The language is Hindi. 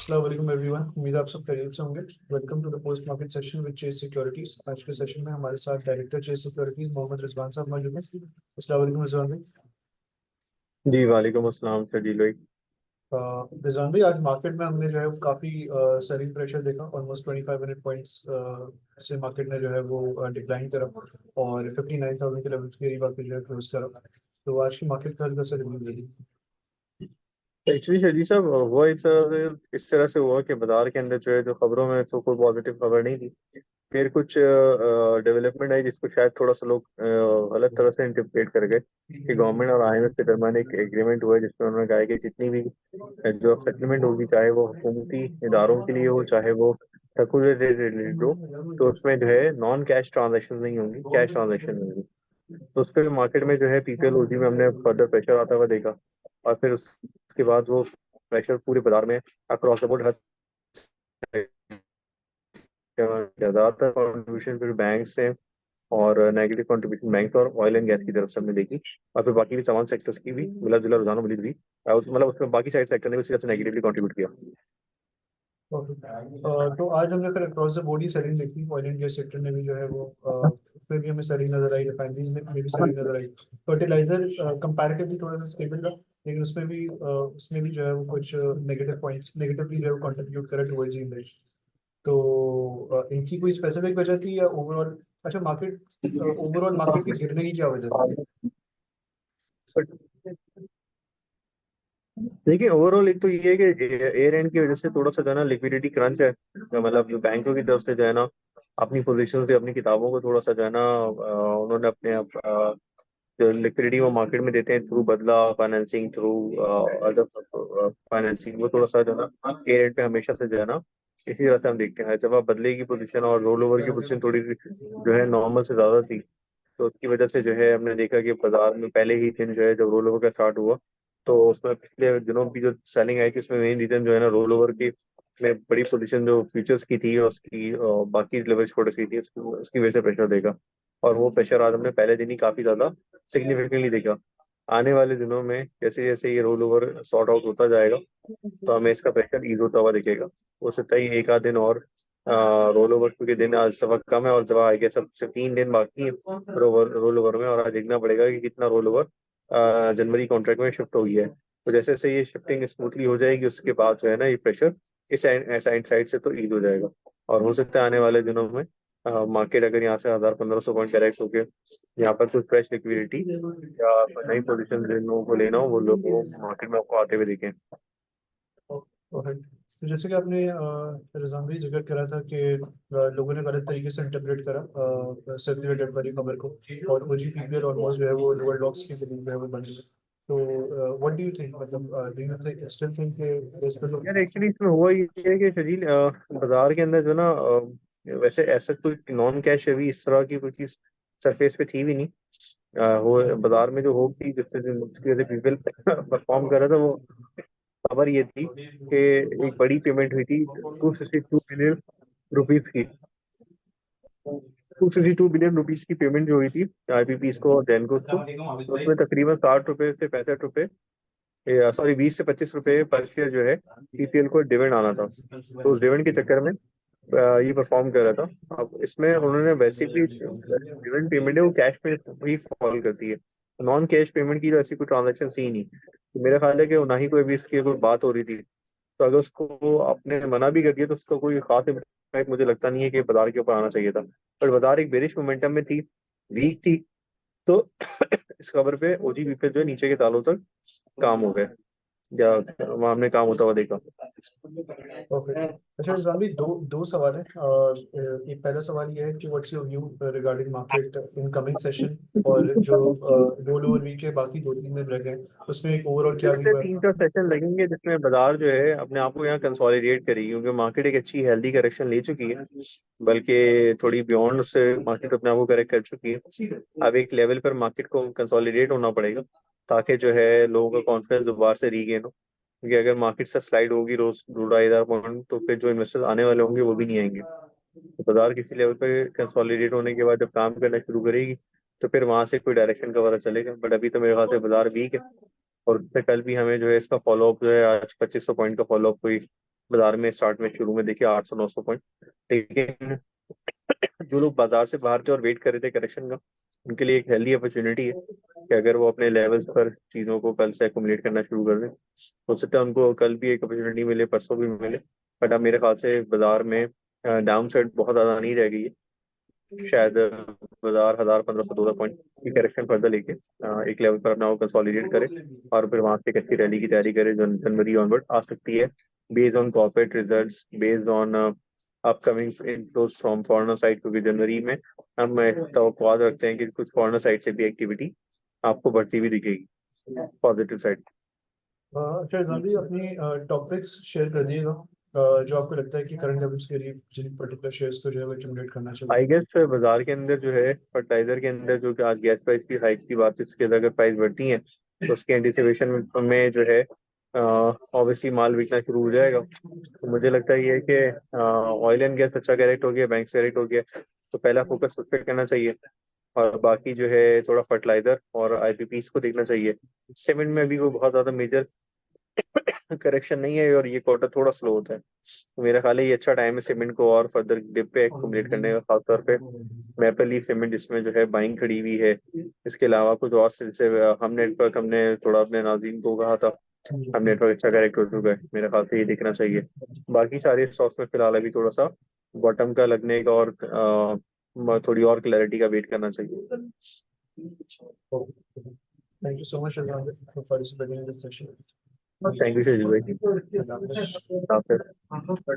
अस्सलाम वालेकुम एवरीवन। उम्मीद है आप सब खैरियत से होंगे। Welcome to the post market session with Chase Securities. आज के सेशन में हमारे साथ director Chase Securities Mohammad Rizwan साहब मौजूद हैं। अस्सलाम वालेकुम रिजवान भाई। जी वालेकुम अस्सलाम शजील भाई। रिजवान भाई, आज मार्केट में हमने जो है वो काफ़ी सेलिंग प्रेशर देखा। ऑलमोस्ट 2500 पॉइंट्स से मार्केट ने जो है वो डिक्लाइन करा और 59,000 के लेवल के करीब आके जो है क्लोज करा। तो आज की मार्केट का कैसा रिव्यू देगी? एक्चुअली शजील साहब हुआ इस तरह से हुआ कि बाजार के अंदर जो है जो खबरों में तो कोई पॉजिटिव खबर नहीं थी। फिर कुछ डेवलपमेंट आई जिसको शायद थोड़ा सा लोग गलत तरह से इंटरप्रेट कर गए कि गवर्नमेंट और आईएमएफ के दरमियान एक एग्रीमेंट हुआ है जिसमें उन्होंने कहा है कि जितनी भी जो सेटलमेंट होगी, चाहे वो हुकूमती इदारों के लिए हो, चाहे वो ठगों से रिलेटेड हो, तो उसमें जो है नॉन कैश ट्रांजेक्शन नहीं होंगी, कैश ट्रांजेक्शन होंगी। तो उस पर मार्केट में जो है पीपीएल ओजी में हमने फर्दर प्रेशर आता हुआ देखा। और फिर उसके बाद वो प्रेशर पूरे बाजार में अक्रॉस द बोर्ड हर ज्यादातर कंट्रीब्यूशन फिर बैंक से और नेगेटिव कंट्रीब्यूशन बैंक और ऑयल एंड गैस की तरफ से हमने देखी। और फिर बाकी भी तमाम सेक्टर्स की भी मिला जुला रुझान मिली हुई। मतलब उसमें बाकी साइड सेक्टर ने भी उसी तरह से नेगेटिवली कंट्रीब्यूट किया। ओके। तो आज हमने फिर across the board he selling देखी। ऑयल एंड गैस सेक्टर में भी जो है वो उसमें भी हमें सेलिंग नजर आई, रिफाइनरीज में भी सेलिंग नजर आई। फर्टिलाइजर कंपैरेटिवली थोड़ा सा स्टेबल रहा, लेकिन उसमें भी जो है वो कुछ नेगेटिव पॉइंट्स नेगेटिवली जो है कंट्रीब्यूट करा टुवर्ड्स इंडेक्स। तो इनकी कोई स्पेसिफिक वजह थी या ओवरऑल? अच्छा, ओवरऑल मार्केट के गिरने की क्या वजह थी? देखिए ओवरऑल एक तो ये है कि एयर एंड की वजह से थोड़ा सा जो है ना लिक्विडिटी क्रंच है। मतलब जो बैंकों की तरफ से जो है ना अपनी पोजीशन से अपनी किताबों को थोड़ा सा जो है ना उन्होंने अपने जो लिक्विडिटी वो मार्केट में देते हैं थ्रू बदला फाइनेंसिंग, थ्रू अदर फाइनेंसिंग, वो थोड़ा सा जो है ना एयर एंड पे हमेशा से जो है ना इसी तरह से हम देखते हैं। जब आप बदले की पोजीशन और रोल ओवर की पोजीशन थोड़ी जो है नॉर्मल से ज्यादा थी, तो उसकी वजह से जो है हमने देखा कि बाजार में पहले ही दिन जो है जब रोल ओवर का स्टार्ट हुआ, तो उसमें पिछले दिनों की जो सेलिंग आई थी उसमें मेन रीजन जो है ना रोल ओवर की में बड़ी पोजीशन जो फ्यूचर्स की थी और उसकी बाकी लेवरेज प्रोडक्ट्स की थी, उसकी वजह से प्रेशर देगा। और वो प्रेशर आज हमने पहले दिन ही काफी ज्यादा सिग्निफिकेंटली देखा। आने वाले दिनों में जैसे जैसे ये रोल ओवर सॉर्ट आउट होता जाएगा, तो हमें इसका प्रेशर ईज होता हुआ दिखेगा। हो सकता है एक आध दिन और रोल ओवर, क्योंकि दिन आज सब कम है और जब आगे सबसे 3 दिन बाकी है रोल ओवर में, और आज देखना पड़ेगा कि कितना रोल ओवर जनवरी कॉन्ट्रैक्ट में शिफ्ट हो गया है। तो जैसे जैसे ये शिफ्टिंग स्मूथली हो जाएगी, उसके बाद जो है ना ये प्रेशर इस साइड साइड से तो ईज हो जाएगा। और हो सकता है आने वाले दिनों में मार्केट अगर यहाँ से 1000-1500 पॉइंट करेक्ट होके यहाँ पर कुछ फ्रेश लिक्विडिटी या नई पोजीशन जिन लोगों को लेना हो वो लोग वो मार्केट में आपको आते हुए दिखें। Alright। तो जैसे कि आपने रिजवान भाई जिक्र करा था कि लोगों ने गलत तरीके से इंटरप्रेट करा सर्कुलेटेड वाली खबर को, और ओजी पीपीएल ऑलमोस्ट जो है वो लोअर लॉक्स के जरिए जो है वो बन गई। तो व्हाट डू यू थिंक, मतलब do you think still think कि इस पे तो? यार एक्चुअली इसमें हुआ ये है कि शजील बाजार के अंदर जो ना वैसे ऐसा कोई नॉन कैश अभी इस तरह की कोई चीज सरफेस पे थी भी नहीं। वो बाजार में जो होप थी जिसकी वजह से पीपल परफॉर्म कर रहा था, वो खबर ये थी कि एक बड़ी पेमेंट हुई थी 262 बिलियन रुपीज की। 262 बिलियन रुपीज की पेमेंट जो हुई थी आईपीपीस को और जेनको को, तो उसमें तकरीबन 60 रुपए से 65 रुपए, सॉरी 20 से 25 रुपए पर शेयर जो है पीपीएल को डिविडेंड आना था। तो उस डिविडेंड के चक्कर में ये परफॉर्म कर रहा था। अब इसमें उन्होंने वैसे भी डिविडेंड पेमेंट है वो कैश पे ही फॉल करती है, नॉन कैश पेमेंट की तो ऐसी कोई ट्रांजेक्शन ही नहीं। तो मेरा ख्याल है कि ना ही कोई भी इसकी कोई बात हो रही थी। तो अगर उसको आपने मना भी कर दिया तो उसका कोई खास इम्पैक्ट मुझे लगता नहीं है कि बाजार के ऊपर आना चाहिए था। पर बाजार एक बेरिश मोमेंटम में थी, वीक थी। तो इस खबर पे ओजी बीपीएल जो है नीचे के तालों तक काम हो गए, या वहां हमने काम होता हुआ देखा। ओके। अच्छा रिजवान भाई, दो दो सवाल है। एक पहला सवाल ये है कि what's your view regarding market in coming session, और जो रोल ओवर वीक के बाकी 2-3 दिन रह गए उसमें एक ओवरऑल क्या इससे व्यू है? 3-4 सेशन लगेंगे जिसमें बाजार जो है अपने आप को यहाँ कंसोलिडेट करेगी, क्योंकि मार्केट एक अच्छी हेल्दी करेक्शन ले चुकी है, बल्कि थोड़ी बियॉन्ड उससे मार्केट अपने आप को करेक्ट कर चुकी है। अब एक लेवल पर मार्केट को कंसोलिडेट होना पड़ेगा ताकि जो है लोगों का कॉन्फिडेंस दोबारा से रीगेन हो। क्योंकि अगर मार्केट से स्लाइड होगी रोज 2-2.5 हज़ार पॉइंट, तो फिर जो इन्वेस्टर्स आने वाले होंगे वो भी नहीं आएंगे। तो बाजार किसी लेवल पे कंसोलिडेट होने के बाद जब काम करना शुरू करेगी, तो फिर वहां से कोई डायरेक्शन का पता चलेगा। बट अभी तो मेरे ख्याल से बाजार वीक है। और उससे कल भी हमें जो है इसका फॉलोअप जो है आज 2500 पॉइंट का फॉलोअप हुई बाजार में स्टार्ट में शुरू में देखिए 800-900 पॉइंट, लेकिन जो लोग बाजार से बाहर थे और वेट कर रहे थे करेक्शन का, उनके लिए एक हेल्दी अपॉर्चुनिटी है कि अगर वो अपने लेवल्स पर चीज़ों को कल से एक्युमुलेट करना शुरू कर दें, हो सकता है उनको कल भी एक अपॉर्चुनिटी मिले, परसों भी मिले। बट अब मेरे ख्याल से बाजार में डाउन साइड बहुत ज़्यादा नहीं रह गई है। शायद बाजार 1000-1500-2000 पॉइंट की करेक्शन फर्दर लेके एक लेवल पर अपना वो कंसोलिडेट करे और फिर वहां से एक अच्छी रैली की तैयारी करे जो जनवरी ऑनवर्ड आ सकती है, based on corporate results, based on upcoming inflows from foreigner side, क्योंकि जनवरी में हम तवक्कुआत रखते हैं कि कुछ फॉरेनर साइड से भी एक्टिविटी आपको बढ़ती हुई दिखेगी पॉजिटिव साइड। अच्छा जल्दी अपनी टॉपिक्स शेयर कर दिएगा जो आपको लगता है कि करंट लेवल्स के लिए जिन पर्टिकुलर शेयर्स को जो है वो एक्यूमुलेट करना चाहिए। आई गेस बाजार के अंदर जो है फर्टिलाइजर के अंदर जो कि आज गैस प्राइस की हाइक की बात है, उसके अंदर अगर प्राइस बढ़ती है तो उसके एंटिसिपेशन में जो है ऑब्वियसली माल बिकना शुरू हो जाएगा। तो मुझे लगता है ये कि ऑयल एंड गैस अच्छा करेक्ट हो गया, बैंक करेक्ट हो गया, तो पहला फोकस उस पर करना चाहिए और बाकी जो है थोड़ा फर्टिलाइजर और आईपीपीस को देखना चाहिए। सीमेंट में अभी वो बहुत ज्यादा मेजर करेक्शन नहीं है और ये क्वार्टर थोड़ा स्लो होता है, तो मेरा ख्याल है ये अच्छा टाइम है सीमेंट को और फर्दर डिप पे एक्यूमुलेट करने का, खासतौर पे मैपल लीफ सीमेंट जिसमें जो है बाइंग खड़ी हुई है। इसके अलावा कुछ और जैसे हम नेटवर्क, हमने थोड़ा अपने नाज़रीन को कहा था, हम नेटवर्क अच्छा करेक्ट हो चुका है, मेरे ख्याल से ये देखना चाहिए। बाकी सारे स्टॉक्स में फिलहाल अभी थोड़ा सा बॉटम का लगने का और थोड़ी और क्लैरिटी का वेट करना चाहिए। Thank you so much for participating in this session. Thank you Shajeel भाई। अल्लाह हाफ़िज़। आपका